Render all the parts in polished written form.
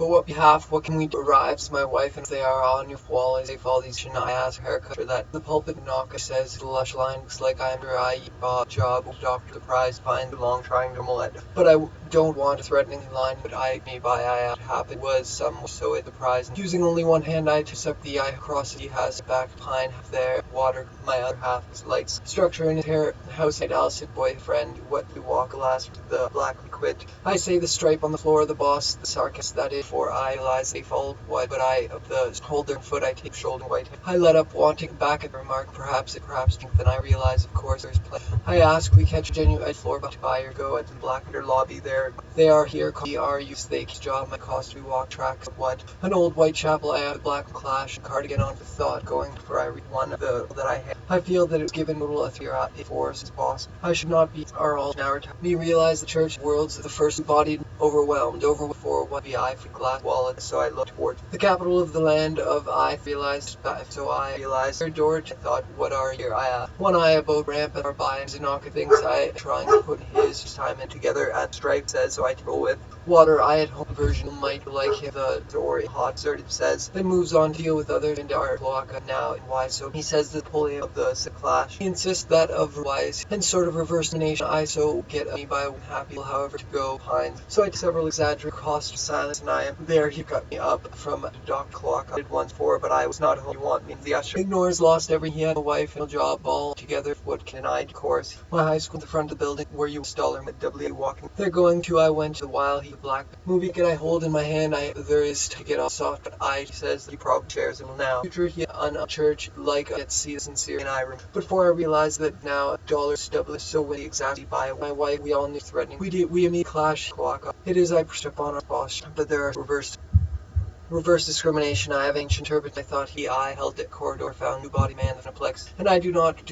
But what behalf, what can we do? Arrives my wife, and they are on your wall as if all these should not ask haircut for that. The pulpit knocker says the lush line looks like I'm your eye job, doctor the prize, find the long trying to mullet. But I don't want a threatening line, but I me by I happened was some so at the prize. Using only one hand I took up the eye across he has back pine there, water my other half his lights. Structure in his hair house at Allison boyfriend, what we walk last the black liquid. I say the stripe on the floor of the boss, the sarcasm that is for I realize they fall what but I of the holder foot I take shoulder white. I let up wanting back at the remark, perhaps then I realize of course there's play. I ask we catch a genuine floor but to buy or go at the Blackwater lobby there. They are here you they job my cost we walk tracks of what an old Whitechapel I have a black clash and cardigan on the thought going for I read one of the that I had. I feel that it was given little a theory for his boss. I should not be are all now me realize the church world's the first bodied overwhelmed over for what the eye for glass wallet so I looked toward the capital of the land of I realized their door I thought what are your I one eye a boat ramp and our buying and knock things I trying to put his time in together at stripe says so I roll with water I at home version might like him the story hot assertive says then moves on to deal with others into our block now and why so he says the pulling of the clash he insists that of wise and sort of reverse nation I so get me by happy however to go pines so I several exaggerate cost silence and I am there he got me up from the dock clock I did once for but I was not home you want me the usher ignores lost every he had a wife and a job all together what can I of course my high school at the front of the building where you installer with W walking they're going to I went to while he black movie can I hold in my hand I there is to get off soft but I says he probably shares it now future he on a church like at see sincere and I but before I realized that now dollars double so when exactly by my wife we all knew threatening we immediately clash clock it is I pushed upon our boss but there are reverse discrimination. I have ancient turbans. I thought I held it corridor, found new body man the plex. And I do not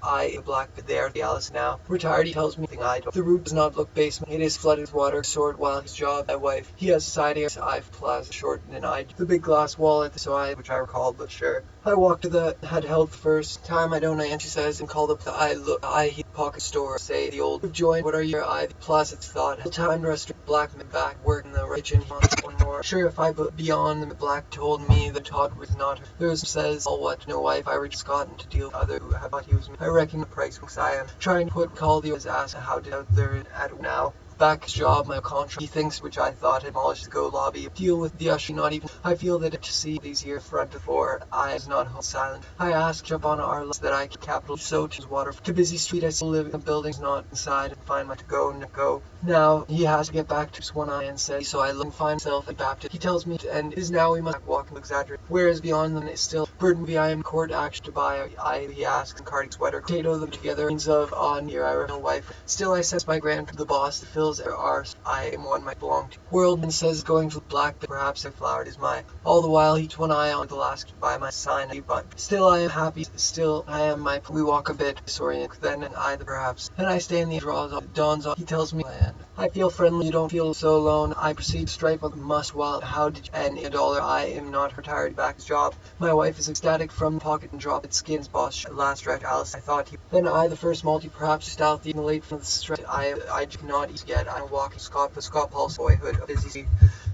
I black but there the Alice now. Retired he tells me thing I don't. The root does not look basement. It is flooded with water, sword while his job, my wife. He has side air, I've plaza short and I the big glass wall at the side, which I recall, but sure. I walked to the had held the first time I don't know and she says and called up the I pocket store say the old joint what are your I the plaza thought the time restaurant black man back working the kitchen he wants one more sure if I but beyond the black told me that Todd was not there's says all what no wife I reached Scotland to deal with other who have thought he was me. I reckon the price because I am trying to put call the ass how did out there at now back job my contract he thinks which I thought demolished to go lobby deal with the usher not even I feel that to see these here front before I is not silent I ask jump on our list that I can capital so to water to busy street I still live in the buildings not inside and find my to go now he has to get back to his one eye and says so I look and find myself a Baptist he tells me to end is now we must walk and exaggerate whereas beyond them is still burden I am court action to buy he asks and cardigan sweater potato them together means of on your I no wife still I sense my grand the boss the fills are I am one might belong to world and says going to the black but perhaps I flowered is my all the while he one eye on the last by my sign but still I am happy still I am my we walk a bit sorry then and I the perhaps and I stay in the draws on dawns on he tells me land I feel friendly you don't feel so alone I proceed stripe on the must while how did you and $1 I am not retired back his job my wife is ecstatic from the pocket and drop its skins boss last stretch Alice I thought he then I the first multi perhaps stealthy in the late from the stretch I cannot eat yet I'm walking Scott Paul's boyhood of busy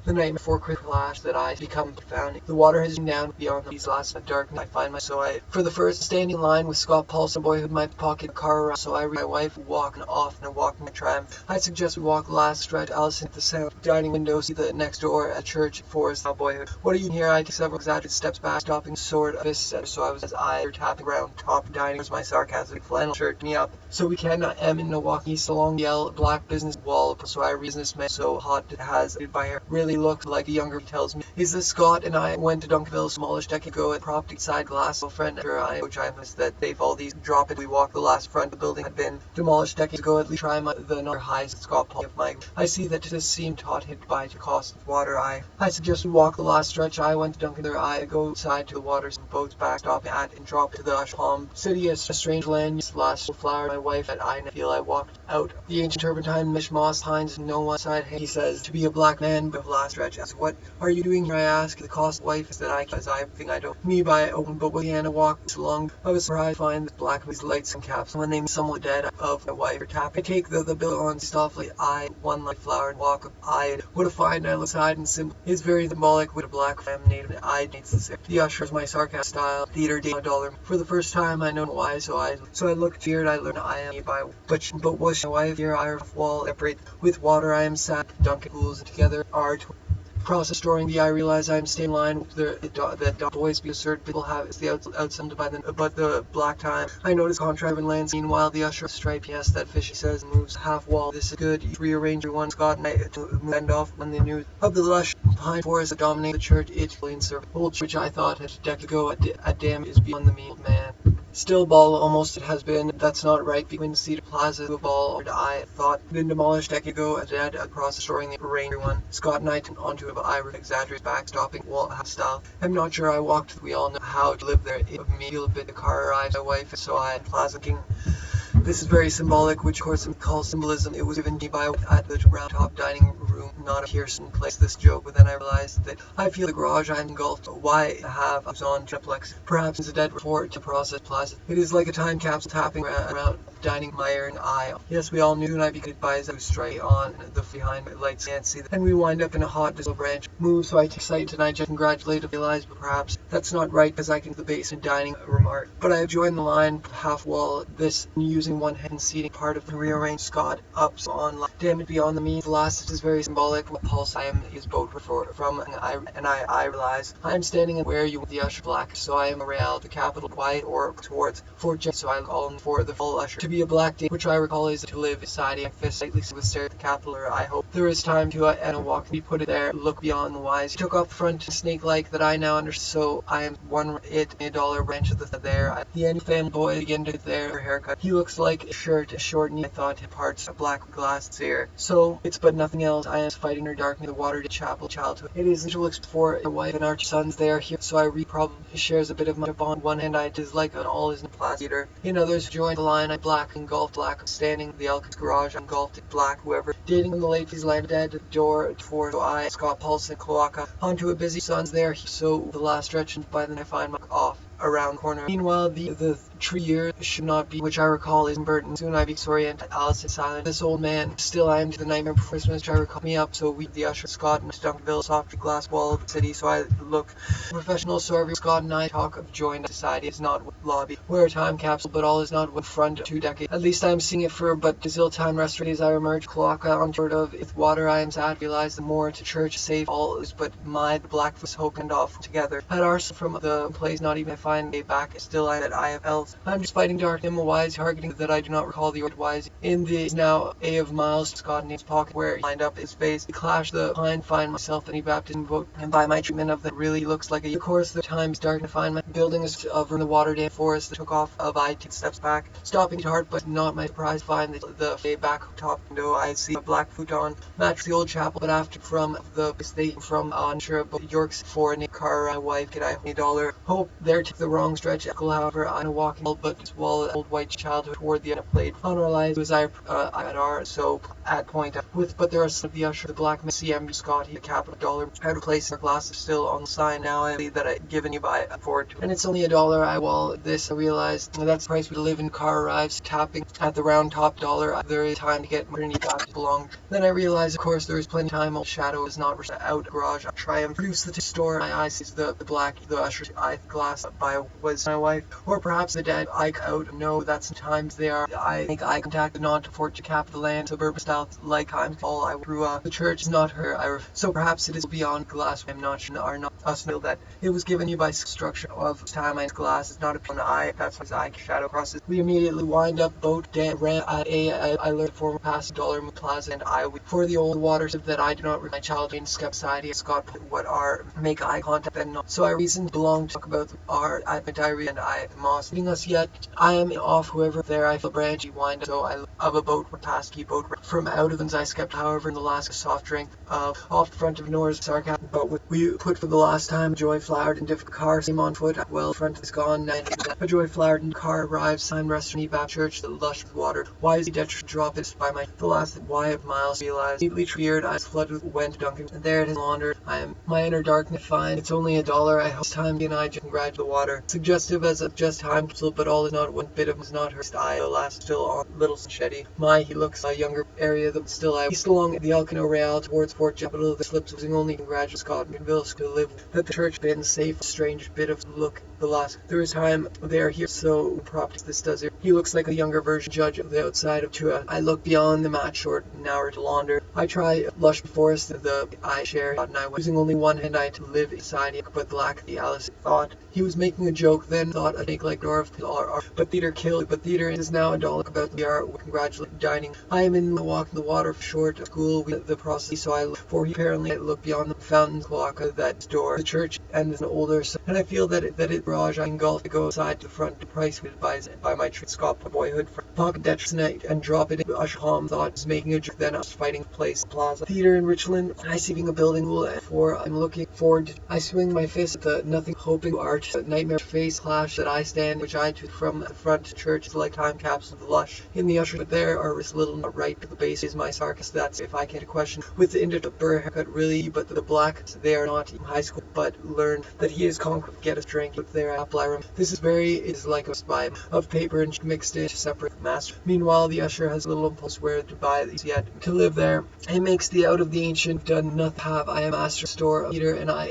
the night before quick flash that I become profound the water has been down beyond these last dark I find my so I for the first standing in line with Scott Paulson boyhood my pocket car around so I read my wife walking off and walking a tram I suggest we walk last stretch Alice at the sound dining window see the next door at church forest now boyhood what are you here I take several exaggerated steps back stopping sword of this so I was as I tapping around top dining was my sarcastic flannel shirt me up so we cannot am in Milwaukee so long yell black business wall so I businessman so hot it has by her really looked like a younger tells me is this Scott and I went to Duncanville smallish decade ago at property side glass friend after I which I missed that they've all these drop it we walk the last front of the building had been demolished decades ago at least try the another highs Scott Paul of my I see that this seemed taught hit by to cost of water I suggest we walk the last stretch I went to Duncan there I go side to the waters and boats back stop at and drop to the Palm City is a strange land last flower my wife and I feel I walked out the ancient turpentine mishmash Hines no one side he says to be a black man but last stretch as what are you doing here here I ask the cost of wife is that I think I don't. Me by open, but when Hannah walked along, I was surprised to find the black with lights and caps. When they somewhat dead of my wife or tap, I take the bill on softly. I one like flower and walk up. I what a find I look side and simple. It's very symbolic with a black native. I needs the sick. The usher's my sarcastic style. Theater day $1. For the first time I know why, so I looked feared. I learned I am by but was my wife here I wall separate with water. I am sad. Duncan pools together are process storing the I realize I'm staying in line with that boys be certain people have is the outsummed by the but the black time. I notice contrary lands meanwhile the usher stripe yes that fishy says moves half wall. This is good. You rearrange your one Scott night to end off when the news of the lush pine forest that dominate the church it in old church I thought a decade ago a dam is beyond the mean man. Still ball almost it has been. That's not right. Between Cedar Plaza to a ball I thought been demolished decade ago. A dead across destroying the ranger one. Scott Knight onto a I exaggerate backstopping wall style. I'm not sure I walked. We all know how to live there. It made a bit the car arrived. My wife so I Plaza King. This is very symbolic, which of course calls symbolism. It was given to me by at the round top dining room, not a Pearson place. This joke, but then I realized that I feel the garage I'm engulfed. Why have I was on triplex? Perhaps it's a dead report to process plaza. It is like a time capsule tapping around dining my iron eye. Yes, we all knew, and I began by as straight on the behind my lights can't see them. And we wind up in a hot diesel branch move. So I take sight and I just congratulate and realize, but perhaps that's not right because I can the basement dining remark. But I have joined the line half wall. This using one hand seating part of the rearranged Scott ups on damn it beyond the means. The last is very symbolic. What pulse I am is boat from I realize I am standing where you the usher black. So I am around the capital quiet or towards Fort Jet. So I call for the full usher to be a black day, which I recall is to live society and fist slightly with stare at the capital. Or I hope there is time to and a walk be put it there. Look beyond the wise. He took off front snake like that I now understand. So I am one it $1 branch of the there. The any family boy begin to their haircut. He looks like a shirt, a short knee. I thought parts a black glass here. So it's but nothing else. I am fighting her dark near the water to chapel childhood. It is usual for a wife and our sons there here. So I probably shares a bit of my bond. One hand I dislike on all is in plaza theater. In others join the line I black engulfed black standing the Elkins garage engulfed black whoever dating in the late fees land dead door for so I Scott Paulson cloaca onto a busy son's there. So the last stretch by then I find my off around corner. Meanwhile, the tree year should not be, which I recall is in Burton. Soon I be disoriented. Alice is silent. This old man, still I am to the nightmare before Christmas. Try to call me up. So we, the usher, Scott and Duncanville, soft glass wall of the city. So I look professional. So every Scott and I talk of joined society. It's not lobby. We're a time capsule, but all is not with front 2 decades. At least I'm seeing it for, but the ill time restaurant as I emerge. Cloaca on sort of if water I am sad. Realize the more to church safe all is, but the black was hope and off together. At our from the place, not even find a back still I that I have else. I'm just fighting dark him a wise targeting that I do not recall the word wise in the now a of miles Scott in his pocket where he lined up his face. He clashed the pine find myself and he baptism vote and by my treatment of that really looks like a of course the time's dark to find my building is of the water dam forest that took off of I take steps back stopping to heart but not my surprise find the back top window I see a black futon match the old chapel but after from the state from unsure but York's for a car my wife could I $1 hope there took the wrong stretch. However, I'm walking but this wall old white childhood toward the end of played on our lives was I at our so at point with but there are some of the usher the black CM Scott the capital $1 out of place our glasses still on the sign now I see that I given you by forward and it's only $1 I wall this I realized that's the price we live in car arrives tapping at the round top $1 there is time to get maternity back to belong then I realized of course there is plenty of time old shadow is not out garage I try and produce the store my eyes sees the black the usher's eye glass by was my wife or perhaps the dead I out no that sometimes they are I make eye contact not to fort to capital land suburban style like I'm all I grew up the church is not her so perhaps it is beyond glass I'm not sure are not us know that it was given you by structure of time and glass is not a pure eye that's his eye shadow crosses we immediately wind up boat ran at I learned former past $1 plaza and I would for the old waters that I do not my child in skep society Scott what are make eye contact and not so I reason belong to talk about our at my diary and I moss leading us yet I am off whoever there I feel branchy wind so I of a boat past key boat from out of the I skept however in the last soft drink off the front of Nora's sarcasm but we put for the last time joy flowered in different cars came on foot well front is gone and a joy flowered in car arrives sign restaurant back church the lush with water why is he dead drop it by my the last why of miles realized deeply feared eyes flooded with went Duncan and there it is laundered I am my inner darkness fine. It's only $1. I hope it's time and I just congratulate the water. Suggestive as of just time capsule, but all is not one bit of is not her style. Last still on little Shetty. He looks a younger area than still I east along the Alcano Real towards Fort Capital. The slips using only congratulate Scott and Ville to live that the church been safe. Strange bit of look the last. There is time they are here so propped this does it. He looks like a younger version judge of the outside of Tua. I look beyond the match short an hour to launder. I try lush forest the I share and I was using only one hand I to live inside it, but lack the Alice thought. He was making a joke, then thought a take like Dorf, but theater killed, but theater is now $1 about the art. Congratulate dining. I am in the walk in the water short of school with the process, so I look for he apparently look beyond the fountain clock of that door, the church, and an older, and I feel that it barrage I engulf to go aside to the front to price by my Scott boyhood for pocket detriment and drop it in Ashham thought was making a joke, then I was fighting place plaza theater in Richland. I see a building for I'm looking forward. I swing my fist at the nothing hoping art nightmare face clash that I stand, which I took from the front church like time capsule of the lush in the usher. But there are a little right to the base is my sarcasm. That's if I can't question with the into burr haircut really, but the black they are not in high school, but learn that he is conquered. Get a drink with their apple. This is like a spy of paper and mixed into separate master. Meanwhile, the usher has a little impulse where to buy these yet to live there. He makes the out of the ancient done nothing have. I am master store eater and I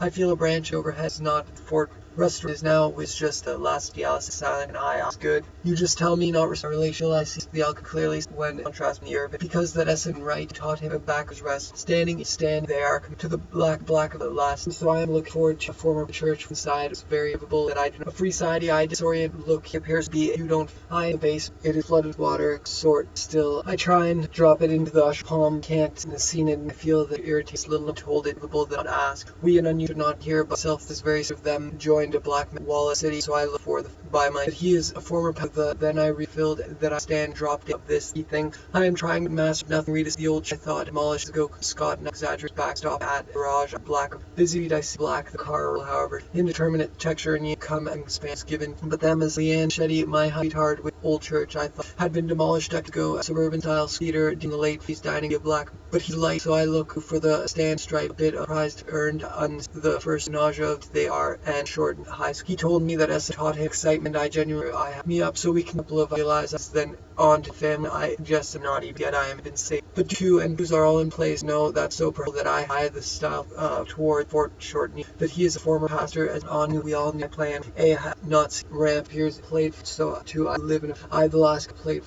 feel a branch overhead is not fort. Restaurant is now was just the last Alice silent and I asked good. You just tell me not relational. I see the alcohol clearly when contrast me urban because that essence right taught him back his rest. Standing they are to the black of the last. So I am looking forward to a former church inside. It's variable that I do not. A free side I disorient look appears to be you don't I the base. It is flooded with water sort still. I try and drop it into the palm can't seen it and I feel that it irritates little to hold it able that ask. We and you should not hear but self this very of them join to Black Wallace City, so I look for the by my. He is a former then I refilled that I stand dropped up this thing. I am trying to master nothing. Read as the old I thought demolished go Scott and exaggerate backstop at garage black busy I see black the car however indeterminate texture and you come and expanse given but them as Leanne Shetty my height hard with old church I thought had been demolished to go a suburban style speeder in the late feast dining of black but he light so I look for the stand stripe bit of prize earned on the first nausea of they are and short high school. He told me that as taught him excitement I genuinely I have me up so we can realize us then on to family. I just am not even yet I am been safe. But two and twos are all in place. No, that's so purple that I hide the style toward Fort Shortney that he is a former pastor as on we all need plan a not ramp here's played so two I live in I the last played